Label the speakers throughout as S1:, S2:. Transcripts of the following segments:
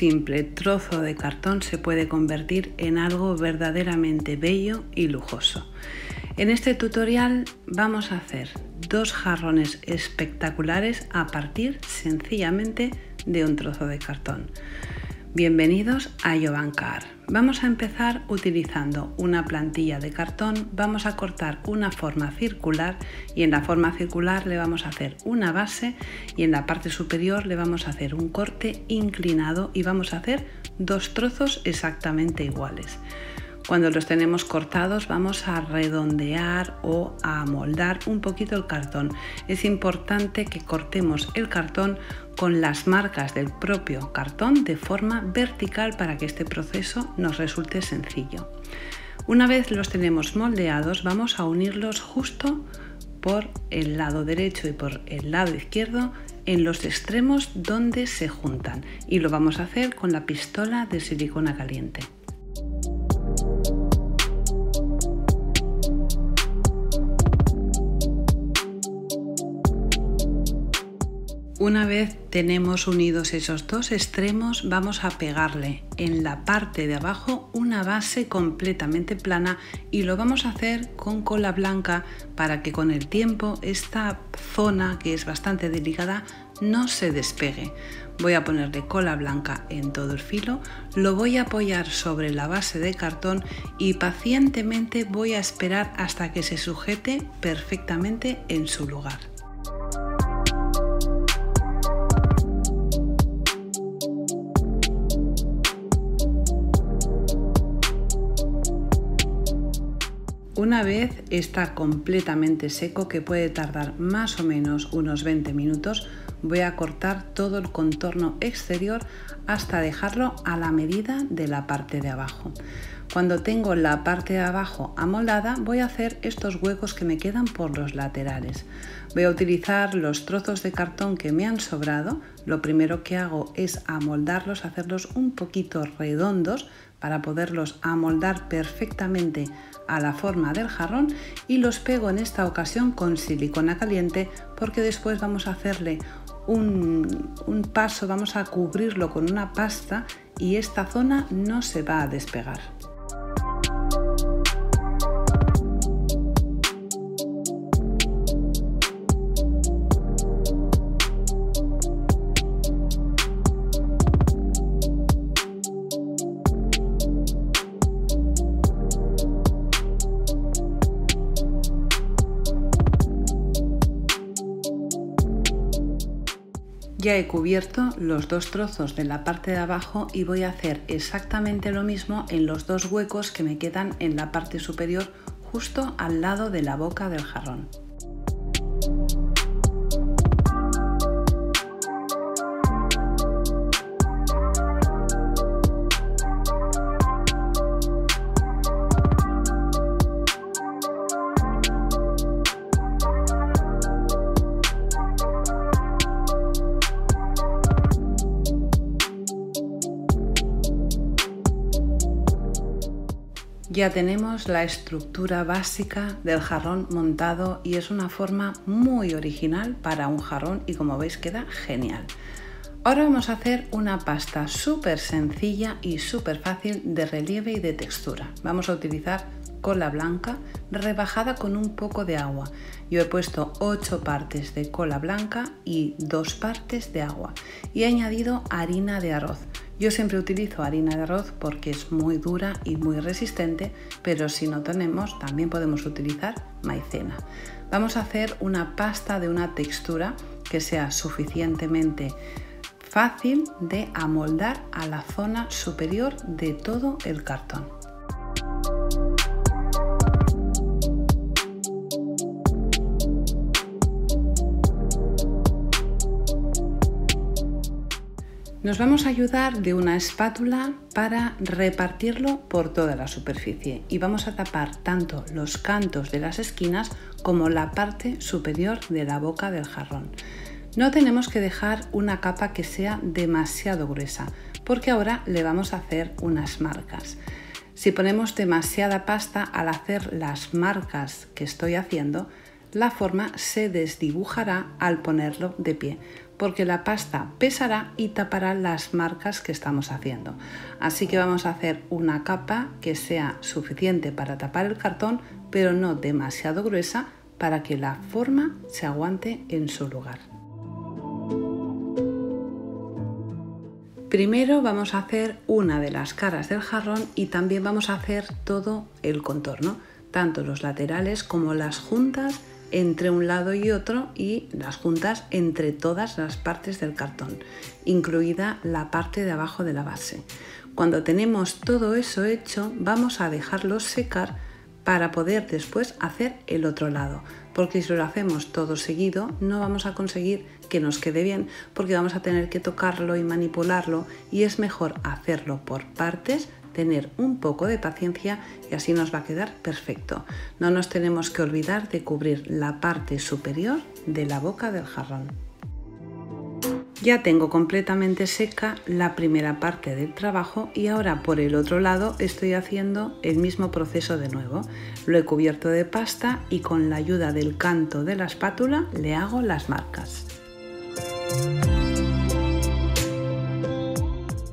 S1: simple trozo de cartón se puede convertir en algo verdaderamente bello y lujoso. En este tutorial vamos a hacer dos jarrones espectaculares a partir sencillamente de un trozo de cartón. Bienvenidos a Jovancar. Vamos a empezar utilizando una plantilla de cartón, vamos a cortar una forma circular y en la forma circular le vamos a hacer una base y en la parte superior le vamos a hacer un corte inclinado y vamos a hacer dos trozos exactamente iguales. Cuando los tenemos cortados vamos a redondear o a moldar un poquito el cartón. Es importante que cortemos el cartón con las marcas del propio cartón de forma vertical para que este proceso nos resulte sencillo. Una vez los tenemos moldeados vamos a unirlos justo por el lado derecho y por el lado izquierdo en los extremos donde se juntan y lo vamos a hacer con la pistola de silicona caliente. Una vez tenemos unidos esos dos extremos, vamos a pegarle en la parte de abajo una base completamente plana y lo vamos a hacer con cola blanca para que con el tiempo esta zona, que es bastante delicada, no se despegue. Voy a ponerle cola blanca en todo el filo, lo voy a apoyar sobre la base de cartón y pacientemente voy a esperar hasta que se sujete perfectamente en su lugar. Una vez está completamente seco, que puede tardar más o menos unos 20 minutos, voy a cortar todo el contorno exterior hasta dejarlo a la medida de la parte de abajo. Cuando tengo la parte de abajo amoldada voy a hacer estos huecos que me quedan por los laterales. Voy a utilizar los trozos de cartón que me han sobrado. Lo primero que hago es amoldarlos, hacerlos un poquito redondos para poderlos amoldar perfectamente a la forma del jarrón y los pego en esta ocasión con silicona caliente porque después vamos a hacerle un paso, vamos a cubrirlo con una pasta y esta zona no se va a despegar. Ya he cubierto los dos trozos de la parte de abajo y voy a hacer exactamente lo mismo en los dos huecos que me quedan en la parte superior justo al lado de la boca del jarrón. Ya tenemos la estructura básica del jarrón montado y es una forma muy original para un jarrón y como veis queda genial. Ahora vamos a hacer una pasta súper sencilla y súper fácil de relieve y de textura. Vamos a utilizar cola blanca rebajada con un poco de agua. Yo he puesto 8 partes de cola blanca y 2 partes de agua y he añadido harina de arroz. Yo siempre utilizo harina de arroz porque es muy dura y muy resistente, pero si no tenemos también podemos utilizar maicena. Vamos a hacer una pasta de una textura que sea suficientemente fácil de amoldar a la zona superior de todo el cartón. Nos vamos a ayudar de una espátula para repartirlo por toda la superficie y vamos a tapar tanto los cantos de las esquinas como la parte superior de la boca del jarrón. No tenemos que dejar una capa que sea demasiado gruesa porque ahora le vamos a hacer unas marcas. Si ponemos demasiada pasta al hacer las marcas que estoy haciendo, la forma se desdibujará al ponerlo de pie. porque la pasta pesará y tapará las marcas que estamos haciendo. Así que vamos a hacer una capa que sea suficiente para tapar el cartón, pero no demasiado gruesa para que la forma se aguante en su lugar. Primero vamos a hacer una de las caras del jarrón y también vamos a hacer todo el contorno, tanto los laterales como las juntas entre un lado y otro y las juntas entre todas las partes del cartón, incluida la parte de abajo de la base. Cuando tenemos todo eso hecho, vamos a dejarlo secar para poder después hacer el otro lado, porque si lo hacemos todo seguido no vamos a conseguir que nos quede bien, porque vamos a tener que tocarlo y manipularlo, y es mejor hacerlo por partes, tener un poco de paciencia y así nos va a quedar perfecto. No nos tenemos que olvidar de cubrir la parte superior de la boca del jarrón. Ya tengo completamente seca la primera parte del trabajo y ahora por el otro lado estoy haciendo el mismo proceso de nuevo. Lo he cubierto de pasta y con la ayuda del canto de la espátula le hago las marcas.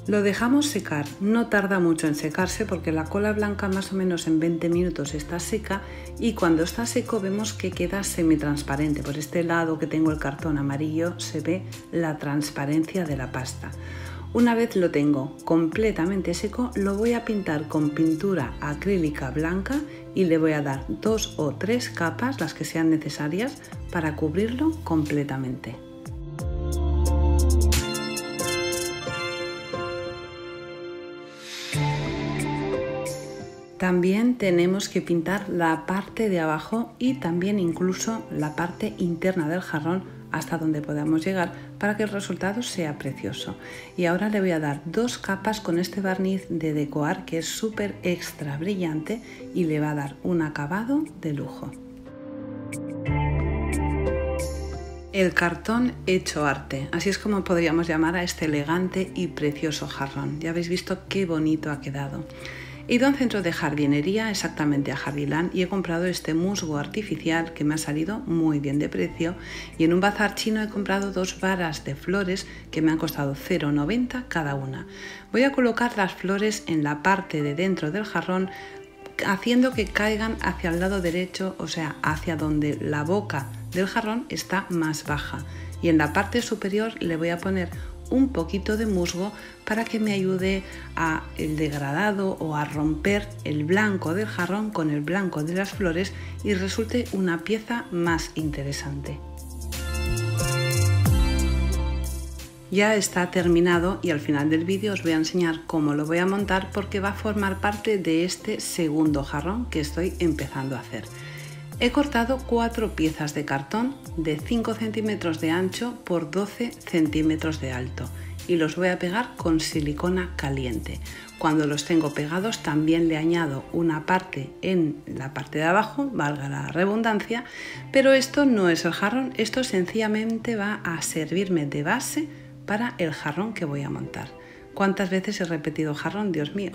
S1: Lo dejamos secar, no tarda mucho en secarse porque la cola blanca más o menos en 20 minutos está seca y cuando está seco vemos que queda semitransparente. Por este lado que tengo el cartón amarillo se ve la transparencia de la pasta. Una vez lo tengo completamente seco lo voy a pintar con pintura acrílica blanca y le voy a dar 2 o 3 capas, las que sean necesarias, para cubrirlo completamente. También tenemos que pintar la parte de abajo y también incluso la parte interna del jarrón hasta donde podamos llegar para que el resultado sea precioso. Y ahora le voy a dar 2 capas con este barniz de Decoart que es súper extra brillante y le va a dar un acabado de lujo. El cartón hecho arte, así es como podríamos llamar a este elegante y precioso jarrón. Ya habéis visto qué bonito ha quedado. He ido a un centro de jardinería, exactamente a Jardiland, y he comprado este musgo artificial que me ha salido muy bien de precio, y en un bazar chino he comprado 2 varas de flores que me han costado 0,90 cada una. Voy a colocar las flores en la parte de dentro del jarrón haciendo que caigan hacia el lado derecho, o sea, hacia donde la boca del jarrón está más baja, y en la parte superior le voy a poner un poquito de musgo para que me ayude a el degradado o a romper el blanco del jarrón con el blanco de las flores y resulte una pieza más interesante. Ya está terminado y al final del vídeo os voy a enseñar cómo lo voy a montar porque va a formar parte de este segundo jarrón que estoy empezando a hacer. He cortado 4 piezas de cartón de 5 centímetros de ancho por 12 centímetros de alto y los voy a pegar con silicona caliente. Cuando los tengo pegados también le añado una parte en la parte de abajo, valga la redundancia, pero esto no es el jarrón, esto sencillamente va a servirme de base para el jarrón que voy a montar. ¿Cuántas veces he repetido jarrón? Dios mío.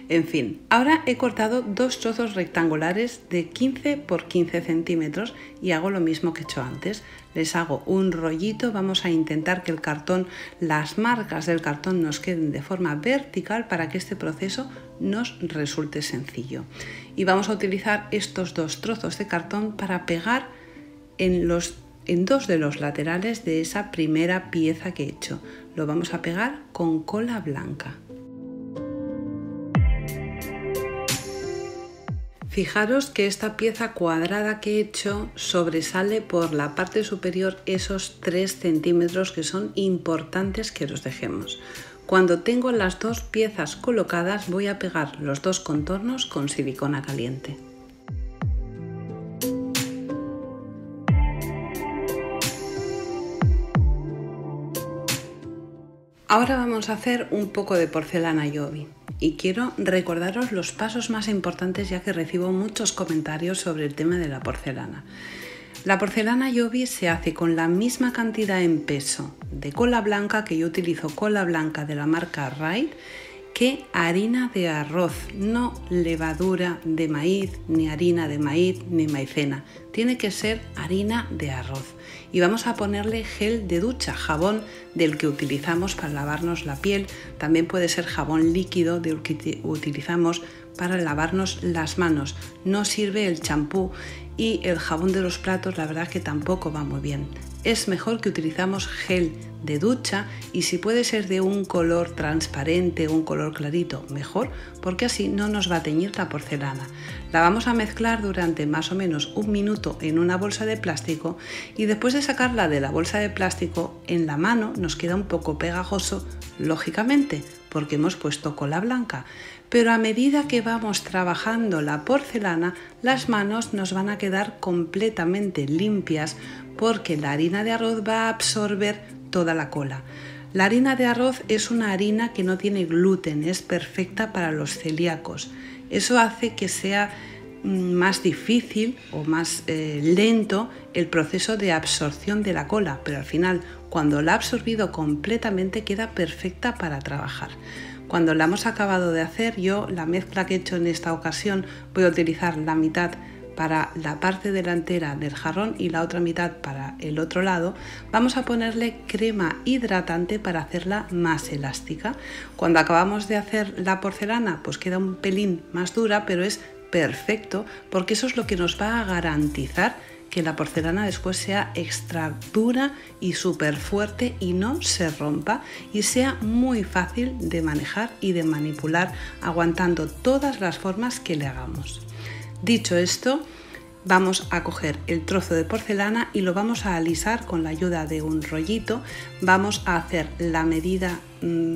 S1: En fin, ahora he cortado 2 trozos rectangulares de 15 por 15 centímetros y hago lo mismo que he hecho antes. Les hago un rollito, vamos a intentar que el cartón, las marcas del cartón nos queden de forma vertical para que este proceso nos resulte sencillo. Y vamos a utilizar estos 2 trozos de cartón para pegar en 2 de los laterales de esa primera pieza que he hecho. Lo vamos a pegar con cola blanca. Fijaros que esta pieza cuadrada que he hecho sobresale por la parte superior esos 3 centímetros que son importantes que los dejemos. Cuando tengo las 2 piezas colocadas voy a pegar los 2 contornos con silicona caliente. Ahora vamos a hacer un poco de porcelana Jovi y quiero recordaros los pasos más importantes ya que recibo muchos comentarios sobre el tema de la porcelana. La porcelana Jovi se hace con la misma cantidad en peso de cola blanca, que yo utilizo cola blanca de la marca Raid, que harina de arroz, no levadura de maíz, ni harina de maíz, ni maicena. Tiene que ser harina de arroz. y vamos a ponerle gel de ducha, jabón del que utilizamos para lavarnos la piel. También puede ser jabón líquido del que utilizamos para lavarnos las manos. No sirve el champú y el jabón de los platos, la verdad que tampoco va muy bien. Es mejor que utilizamos gel de ducha y si puede ser de un color transparente o un color clarito, mejor, porque así no nos va a teñir la porcelana. La vamos a mezclar durante más o menos 1 minuto en una bolsa de plástico y después de sacarla de la bolsa de plástico, en la mano nos queda un poco pegajoso, lógicamente, porque hemos puesto cola blanca. Pero a medida que vamos trabajando la porcelana, las manos nos van a quedar completamente limpias porque la harina de arroz va a absorber toda la cola. La harina de arroz es una harina que no tiene gluten, es perfecta para los celíacos. Eso hace que sea más difícil o más lento el proceso de absorción de la cola, pero al final, cuando la ha absorbido completamente, queda perfecta para trabajar. Cuando la hemos acabado de hacer, yo la mezcla que he hecho en esta ocasión voy a utilizar la mitad para la parte delantera del jarrón y la otra mitad para el otro lado. Vamos a ponerle crema hidratante para hacerla más elástica. Cuando acabamos de hacer la porcelana, pues queda un pelín más dura, pero es perfecto porque eso es lo que nos va a garantizar que la porcelana después sea extra dura y súper fuerte y no se rompa y sea muy fácil de manejar y de manipular, aguantando todas las formas que le hagamos. Dicho esto, vamos a coger el trozo de porcelana y lo vamos a alisar con la ayuda de un rollito. Vamos a hacer la medida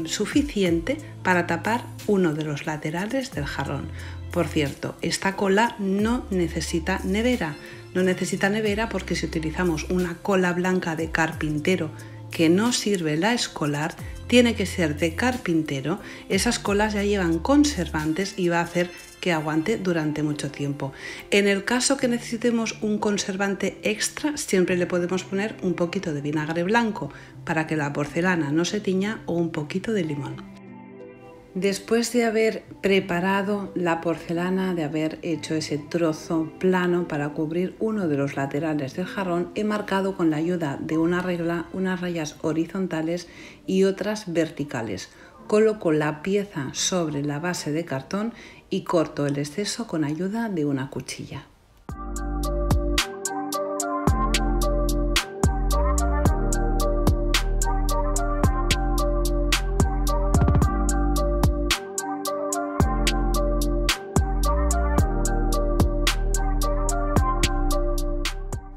S1: suficiente para tapar uno de los laterales del jarrón. Por cierto, esta cola no necesita nevera. No necesita nevera porque si utilizamos una cola blanca de carpintero que no sirve la escolar, tiene que ser de carpintero. Esas colas ya llevan conservantes y va a hacer que aguante durante mucho tiempo. En el caso que necesitemos un conservante extra, siempre le podemos poner un poquito de vinagre blanco para que la porcelana no se tiña o un poquito de limón. Después de haber preparado la porcelana, de haber hecho ese trozo plano para cubrir uno de los laterales del jarrón, he marcado con la ayuda de una regla unas rayas horizontales y otras verticales. Coloco la pieza sobre la base de cartón y corto el exceso con ayuda de una cuchilla.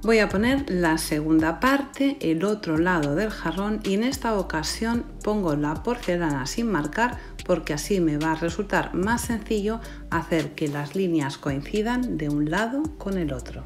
S1: Voy a poner la segunda parte, el otro lado del jarrón, y en esta ocasión pongo la porcelana sin marcar porque así me va a resultar más sencillo hacer que las líneas coincidan de un lado con el otro.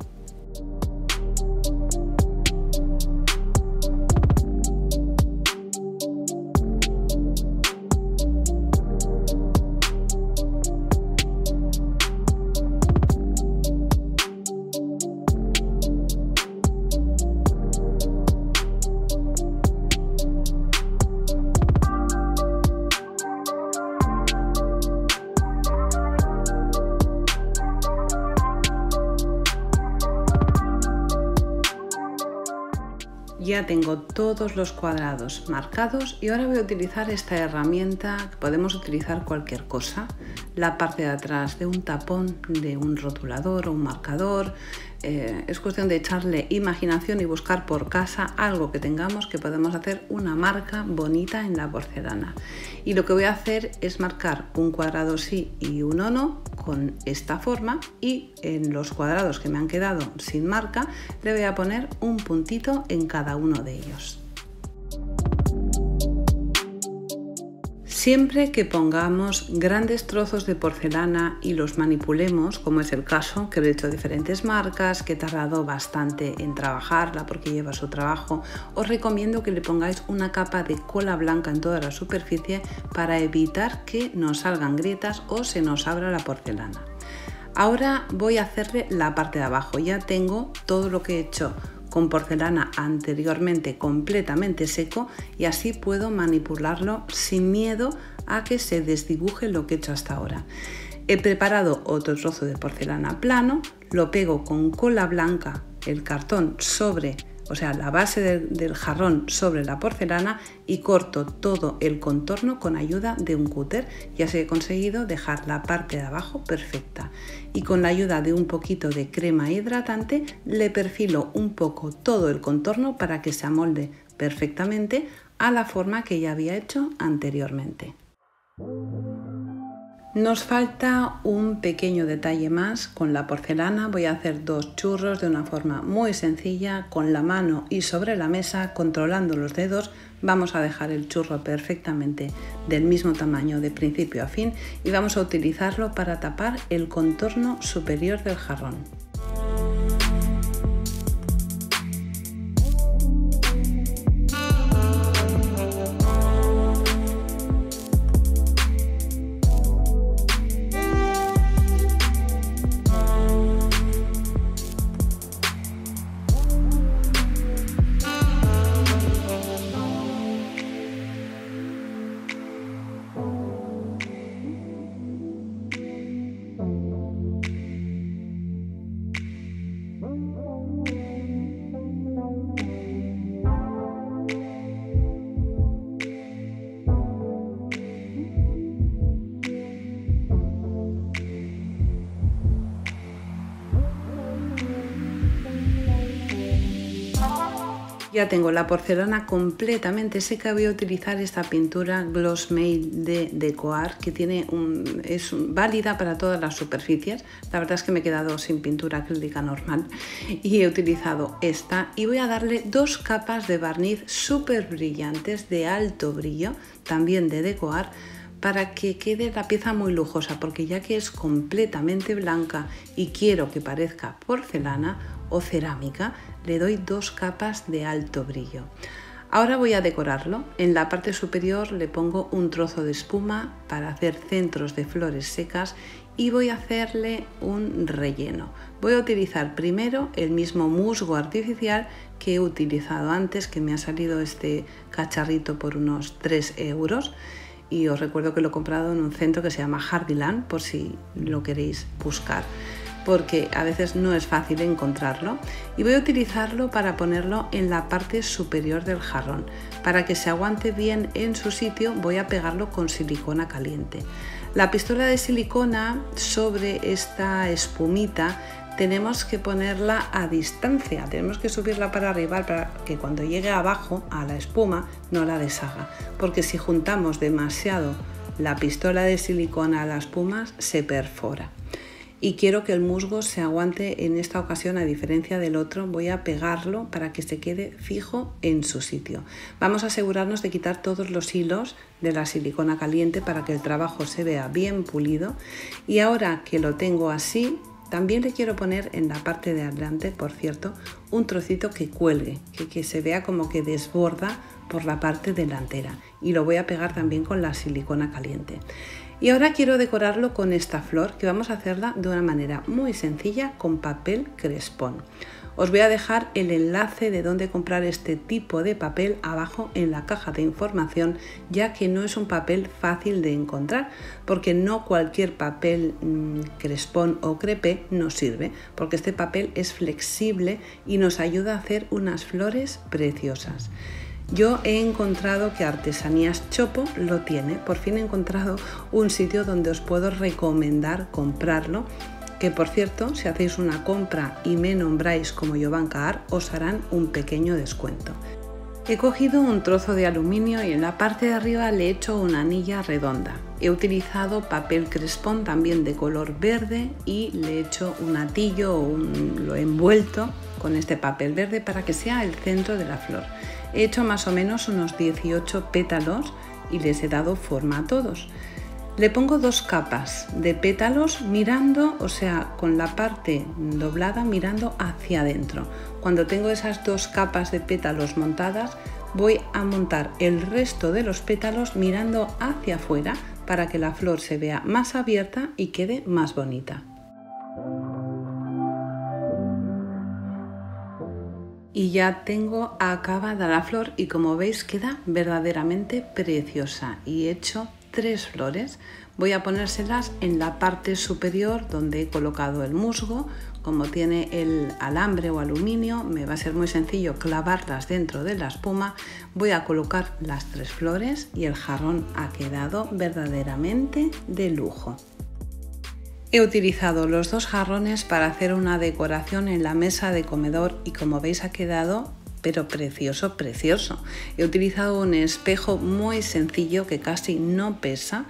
S1: Ya tengo todos los cuadrados marcados y ahora voy a utilizar esta herramienta que podemos utilizar cualquier cosa. La parte de atrás de un tapón, de un rotulador o un marcador. Es cuestión de echarle imaginación y buscar por casa algo que tengamos que podemos hacer una marca bonita en la porcelana. Y lo que voy a hacer es marcar un cuadrado sí y uno no con esta forma, y en los cuadrados que me han quedado sin marca le voy a poner un puntito en cada uno de ellos. Siempre que pongamos grandes trozos de porcelana y los manipulemos, como es el caso, que he hecho diferentes marcas, que he tardado bastante en trabajarla porque lleva su trabajo, os recomiendo que le pongáis una capa de cola blanca en toda la superficie para evitar que nos salgan grietas o se nos abra la porcelana. Ahora voy a hacerle la parte de abajo. Ya tengo todo lo que he hecho con porcelana anteriormente completamente seco y así puedo manipularlo sin miedo a que se desdibuje lo que he hecho hasta ahora. He preparado otro trozo de porcelana plano, lo pego con cola blanca, el cartón sobre o sea, la base del jarrón sobre la porcelana y corto todo el contorno con ayuda de un cúter. Ya se he conseguido dejar la parte de abajo perfecta y con la ayuda de un poquito de crema hidratante le perfilo un poco todo el contorno para que se amolde perfectamente a la forma que ya había hecho anteriormente. Nos falta un pequeño detalle más con la porcelana. Voy a hacer 2 churros de una forma muy sencilla, con la mano y sobre la mesa, controlando los dedos. Vamos a dejar el churro perfectamente del mismo tamaño de principio a fin y vamos a utilizarlo para tapar el contorno superior del jarrón. Ya tengo la porcelana completamente seca. Voy a utilizar esta pintura Gloss Mail de Decoart que es válida para todas las superficies. La verdad es que me he quedado sin pintura acrílica normal y he utilizado esta y voy a darle 2 capas de barniz súper brillantes de alto brillo, también de Decoart, para que quede la pieza muy lujosa, porque ya que es completamente blanca y quiero que parezca porcelana o cerámica, le doy 2 capas de alto brillo. Ahora voy a decorarlo. En la parte superior le pongo un trozo de espuma para hacer centros de flores secas y voy a hacerle un relleno. Voy a utilizar primero el mismo musgo artificial que he utilizado antes, que me ha salido este cacharrito por unos 3 euros. Y os recuerdo que lo he comprado en un centro que se llama Hardyland, por si lo queréis buscar, porque a veces no es fácil encontrarlo. Y voy a utilizarlo para ponerlo en la parte superior del jarrón. Para que se aguante bien en su sitio, voy a pegarlo con silicona caliente. La pistola de silicona sobre esta espumita tenemos que ponerla a distancia, tenemos que subirla para arriba para que cuando llegue abajo a la espuma no la deshaga, porque si juntamos demasiado la pistola de silicona a las espumas se perfora. Y quiero que el musgo se aguante en esta ocasión, a diferencia del otro. Voy a pegarlo para que se quede fijo en su sitio. Vamos a asegurarnos de quitar todos los hilos de la silicona caliente para que el trabajo se vea bien pulido. Y ahora que lo tengo así, también le quiero poner en la parte de adelante, por cierto, un trocito que cuelgue, que se vea como que desborda por la parte delantera. Y lo voy a pegar también con la silicona caliente. Y ahora quiero decorarlo con esta flor, que vamos a hacerla de una manera muy sencilla con papel crespón. Os voy a dejar el enlace de dónde comprar este tipo de papel abajo en la caja de información, ya que no es un papel fácil de encontrar, porque no cualquier papel crespón o crepé nos sirve, porque este papel es flexible y nos ayuda a hacer unas flores preciosas. Yo he encontrado que Artesanías Chopo lo tiene. Por fin he encontrado un sitio donde os puedo recomendar comprarlo, que por cierto, si hacéis una compra y me nombráis como Jovan Kaar, os harán un pequeño descuento. He cogido un trozo de aluminio y en la parte de arriba le he hecho una anilla redonda. He utilizado papel crespón también de color verde y le he hecho un atillo o lo he envuelto con este papel verde para que sea el centro de la flor. He hecho más o menos unos 18 pétalos y les he dado forma a todos. Le pongo 2 capas de pétalos mirando, o sea, con la parte doblada mirando hacia adentro. Cuando tengo esas 2 capas de pétalos montadas, voy a montar el resto de los pétalos mirando hacia afuera para que la flor se vea más abierta y quede más bonita. Y ya tengo acabada la flor y como veis queda verdaderamente preciosa y he hecho 3 flores. Voy a ponérselas en la parte superior donde he colocado el musgo. Como tiene el alambre o aluminio, me va a ser muy sencillo clavarlas dentro de la espuma. Voy a colocar las 3 flores y el jarrón ha quedado verdaderamente de lujo. He utilizado los 2 jarrones para hacer una decoración en la mesa de comedor y como veis ha quedado pero precioso, precioso. He utilizado un espejo muy sencillo que casi no pesa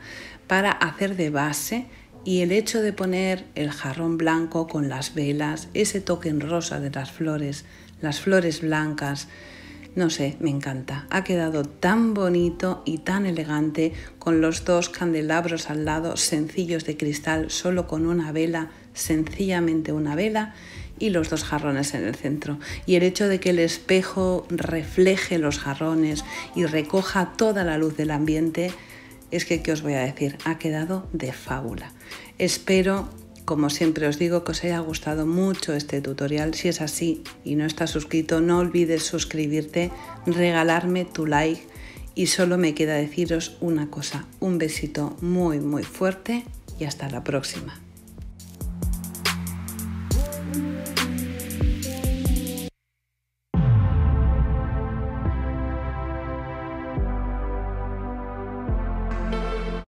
S1: para hacer de base. Y el hecho de poner el jarrón blanco con las velas, ese toque en rosa de las flores blancas, no sé, me encanta. Ha quedado tan bonito y tan elegante con los 2 candelabros al lado, sencillos de cristal, solo con una vela, sencillamente una vela, y los 2 jarrones en el centro. Y el hecho de que el espejo refleje los jarrones y recoja toda la luz del ambiente, es que, ¿qué os voy a decir? Ha quedado de fábula. Espero, como siempre os digo, que os haya gustado mucho este tutorial. Si es así y no estás suscrito, no olvides suscribirte, regalarme tu like y solo me queda deciros una cosa. Un besito muy, muy fuerte y hasta la próxima.